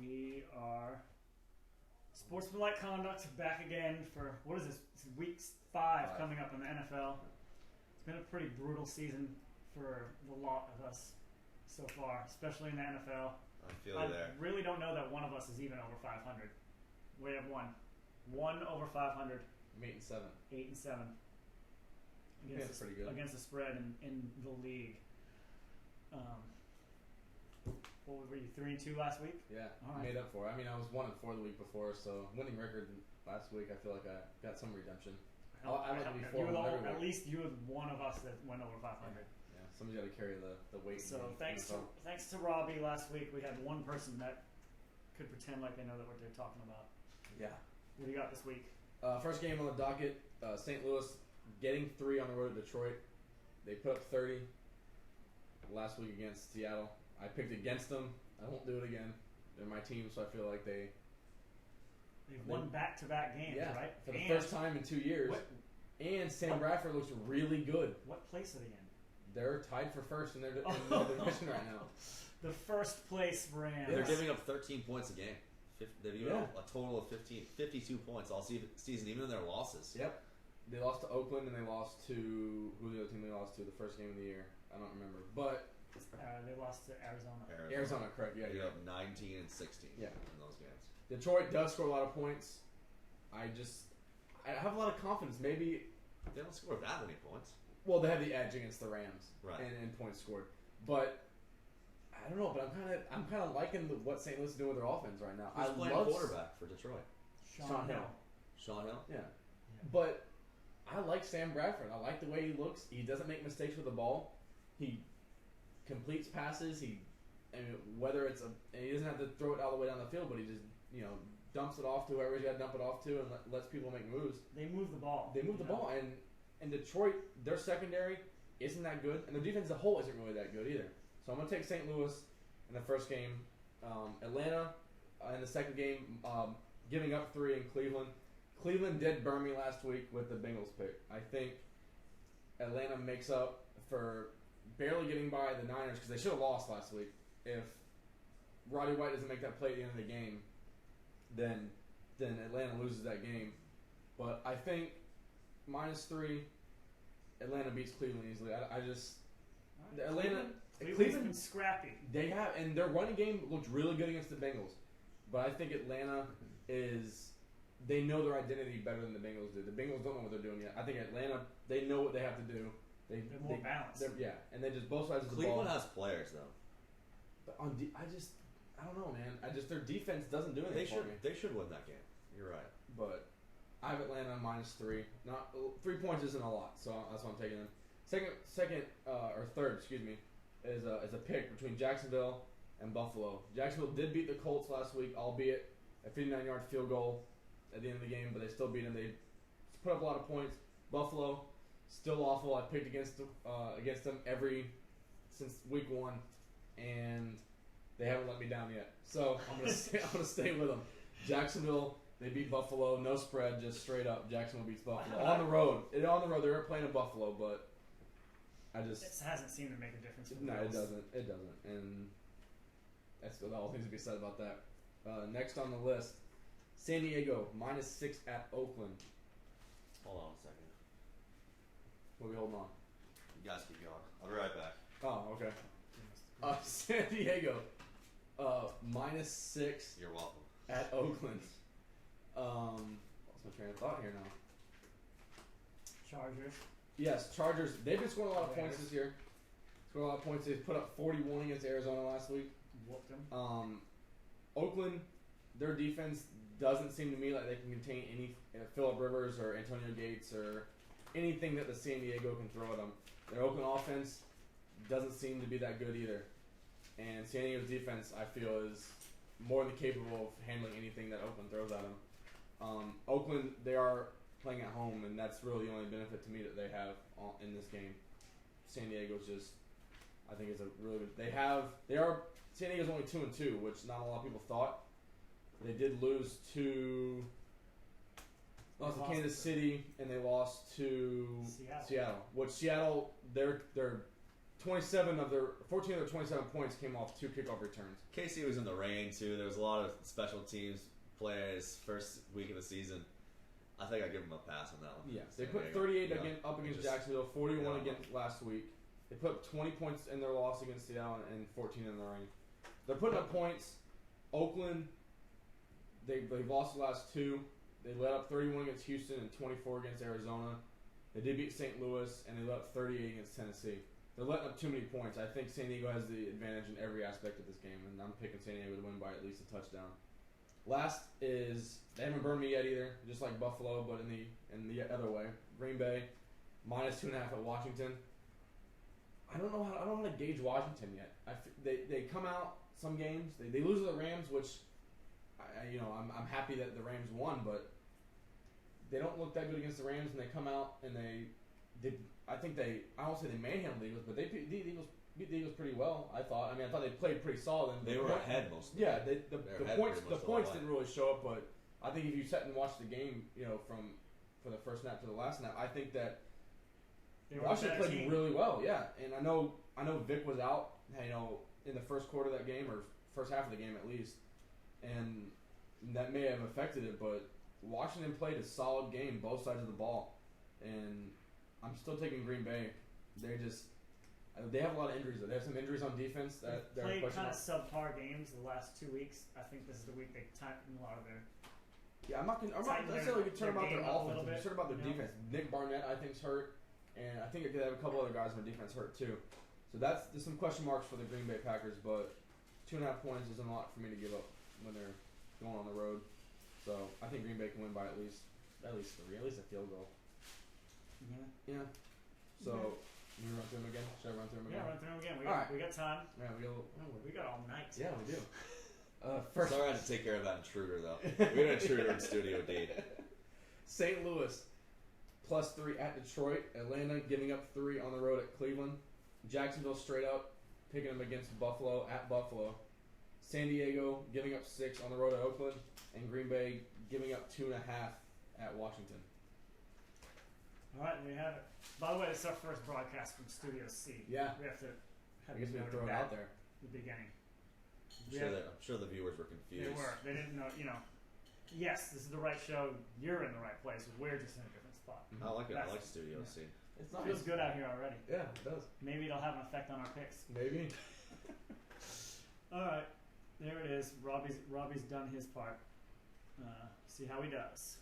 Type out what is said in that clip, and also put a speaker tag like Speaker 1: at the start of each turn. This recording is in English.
Speaker 1: We are sportsmanlike conduct back again for what is this? It's week 5 coming up in the NFL. It's been a pretty brutal season for the lot of us so far, especially in the NFL.
Speaker 2: I feel you there.
Speaker 1: I really don't know that one of us is even over 500. We have one over 500.
Speaker 3: I'm 8-7.
Speaker 1: 8-7.
Speaker 3: That's pretty good
Speaker 1: against the spread in the league. What were you, 3-2 last week?
Speaker 3: Yeah,
Speaker 1: right.
Speaker 3: Made up for it. I mean, I was 1-4 the week before, so winning record last week. I feel like I got some redemption. I like to be 4-1
Speaker 1: at least you were one of us that went over 500.
Speaker 3: Yeah, somebody's got to carry the weight.
Speaker 1: So thanks to Robbie last week. We had one person that could pretend like they know that what they're talking about.
Speaker 3: Yeah.
Speaker 1: What do you got this week?
Speaker 3: First game on the docket, St. Louis getting 3 on the road at Detroit. They put up 30 last week against Seattle. I picked against them. I won't do it again. They're my team, so I feel like they've
Speaker 1: won back-to-back games, right?
Speaker 3: For the first time in 2 years. And Sam Bradford looks really good.
Speaker 1: What place are they in?
Speaker 3: They're tied for first in their division right now.
Speaker 1: The first place Rams.
Speaker 2: They're giving up 13 points a game. They've given up a total of 52 points all season, even in their losses.
Speaker 3: Yep. They lost to Oakland and they lost to who the other team they lost to the first game of the year. I don't remember, but
Speaker 1: they lost to Arizona.
Speaker 3: Arizona, correct? Yeah,
Speaker 2: they gave up 19 and 16.
Speaker 3: Yeah.
Speaker 2: In those games.
Speaker 3: Detroit does score a lot of points. I have a lot of confidence. Maybe
Speaker 2: they don't score that many points.
Speaker 3: Well, they have the edge against the Rams,
Speaker 2: right?
Speaker 3: And points scored, but I don't know. But I'm kind of liking what St. Louis is doing with their offense right now.
Speaker 2: Who's playing quarterback for Detroit?
Speaker 3: Sean Hill.
Speaker 2: Sean Hill.
Speaker 3: Yeah, but I like Sam Bradford. I like the way he looks. He doesn't make mistakes with the ball. He completes passes. Whether it's he doesn't have to throw it all the way down the field, but he just dumps it off to whoever he's got to dump it off to and lets people make moves.
Speaker 1: They move the ball.
Speaker 3: They move the ball, and Detroit, their secondary isn't that good, and their defense as a whole isn't really that good either. So I'm going to take St. Louis in the first game. Atlanta in the second game, giving up 3 in Cleveland. Cleveland did burn me last week with the Bengals pick. I think Atlanta makes up for barely getting by the Niners because they should have lost last week. If Roddy White doesn't make that play at the end of the game, then Atlanta loses that game. But I think -3, Atlanta beats Cleveland easily.
Speaker 1: Cleveland's scrappy.
Speaker 3: They have, and their running game looked really good against the Bengals. But I think Atlanta they know their identity better than the Bengals do. The Bengals don't know what they're doing yet. I think Atlanta, they know what they have to do.
Speaker 1: They're more balanced.
Speaker 3: And they just both sides of the ball.
Speaker 2: Cleveland has players though.
Speaker 3: But I don't know, man. Their defense doesn't do anything for me.
Speaker 2: They should win that game. You're right.
Speaker 3: But I have Atlanta -3. Not 3 points isn't a lot, so that's why I'm taking them. Third, is a pick between Jacksonville and Buffalo. Jacksonville did beat the Colts last week, albeit a 59-yard field goal at the end of the game, but they still beat them. They put up a lot of points. Buffalo, still awful. I picked against them since week 1, and they haven't let me down yet. So I'm gonna stay with them. Jacksonville, they beat Buffalo, no spread, just straight up. Jacksonville beats Buffalo on the road. They were playing in Buffalo, but
Speaker 1: this hasn't seemed to make a difference.
Speaker 3: No, it doesn't. It doesn't, and that's all things to be said about that. Next on the list, San Diego -6 at Oakland.
Speaker 2: Hold on a second.
Speaker 3: What are we holding on?
Speaker 2: You guys keep going. I'll be right back.
Speaker 3: Oh, okay. San Diego -6.
Speaker 2: You're welcome.
Speaker 3: At Oakland. Lost my train of thought here now.
Speaker 1: Chargers.
Speaker 3: Yes, Chargers. They've been scoring a lot of points this year. Scored a lot of points. They put up 41 against Arizona last week.
Speaker 1: Whooped them.
Speaker 3: Oakland, their defense doesn't seem to me like they can contain any Phillip Rivers or Antonio Gates or anything that the San Diego can throw at them. Their Oakland offense doesn't seem to be that good either. And San Diego's defense, I feel, is more than capable of handling anything that Oakland throws at them. Oakland, they are playing at home, and that's really the only benefit to me that they have in this game. San Diego's just, I think, is a really good. San Diego's only 2-2, which not a lot of people thought. They did lose to Kansas City, and they lost to Seattle. Which Seattle, their 14 of their 27 points came off 2 kickoff returns.
Speaker 2: KC was in the rain too. There was a lot of special teams players first week of the season. I think I give them a pass on that one.
Speaker 3: Yes, they
Speaker 2: San
Speaker 3: put
Speaker 2: Diego.
Speaker 3: 38
Speaker 2: Yeah.
Speaker 3: up against
Speaker 2: Just-
Speaker 3: Jacksonville, 41
Speaker 2: yeah.
Speaker 3: against last week. They put up 20 points in their loss against Seattle and 14 in the rain. They're putting up points. Oakland, they've lost the last 2. They let up 31 against Houston and 24 against Arizona. They did beat St. Louis, and they let up 38 against Tennessee. They're letting up too many points. I think San Diego has the advantage in every aspect of this game, and I'm picking San Diego to win by at least a touchdown. Last is, they haven't burned me yet either, just like Buffalo, but in the other way. Green Bay, minus 2.5 at Washington. I don't know how to gauge Washington yet. They come out some games, they lose to the Rams, which I'm happy that the Rams won, but they don't look that good against the Rams, and they come out and I don't say they manhandled the Eagles, but they beat the Eagles pretty well. I thought they played pretty solid.
Speaker 2: They were ahead most of the
Speaker 3: Yeah,
Speaker 2: game.
Speaker 3: the points didn't really show up, but I think if you sat and watched the game, from the first snap to the last snap, I think that Washington played really well. Yeah, and I know Vic was out, in the first quarter of that game, or first half of the game at least, and that may have affected it, but Washington played a solid game, both sides of the ball, and I'm still taking Green Bay. They have a lot of injuries. They have some injuries on defense that
Speaker 1: They've
Speaker 3: they're
Speaker 1: played kind of
Speaker 3: questioning.
Speaker 1: subpar games the last 2 weeks. I think this is the week they tightened a lot of their.
Speaker 3: Yeah, I'm not
Speaker 1: tighten
Speaker 3: necessarily
Speaker 1: their
Speaker 3: concerned about their
Speaker 1: game up a
Speaker 3: offense.
Speaker 1: little
Speaker 3: I'm
Speaker 1: bit,
Speaker 3: concerned about their
Speaker 1: you know?
Speaker 3: defense. Nick Barnett, I think, is hurt, and I think they have a couple other guys on their defense hurt too. So there's some question marks for the Green Bay Packers, but 2.5 points isn't a lot for me to give up when they're going on the road. So I think Green Bay can win by at least 3, at least a field goal.
Speaker 1: Yeah.
Speaker 3: Yeah. So you run through them again? Should I run through them again?
Speaker 1: Yeah, run through them again.
Speaker 3: All right.
Speaker 1: We got time.
Speaker 3: Yeah,
Speaker 1: We got all night.
Speaker 3: Yeah, we do. First,
Speaker 2: Sorry I had to take care of that intruder though. We had an intruder in Studio D.
Speaker 3: St. Louis +3 at Detroit. Atlanta giving up 3 on the road at Cleveland. Jacksonville straight up picking them against Buffalo at Buffalo. San Diego giving up 6 on the road at Oakland, and Green Bay giving up 2.5 at Washington.
Speaker 1: All right, there you have it. By the way, this is our first broadcast from Studio C.
Speaker 3: Yeah.
Speaker 1: We have to
Speaker 3: I guess we
Speaker 1: note
Speaker 3: throw it
Speaker 1: that
Speaker 3: out there.
Speaker 1: at the beginning.
Speaker 2: I'm sure the viewers were confused.
Speaker 1: They were. They didn't know. Yes, this is the right show. You're in the right place. We're just in a different spot.
Speaker 2: I like it. I
Speaker 1: That's-
Speaker 2: like Studio
Speaker 1: yeah.
Speaker 2: C.
Speaker 3: It's
Speaker 1: It feels good out here already.
Speaker 3: Yeah, it does.
Speaker 1: Maybe it'll have an effect on our picks.
Speaker 3: Maybe.
Speaker 1: All right, there it is. Robbie's done his part. See how he does.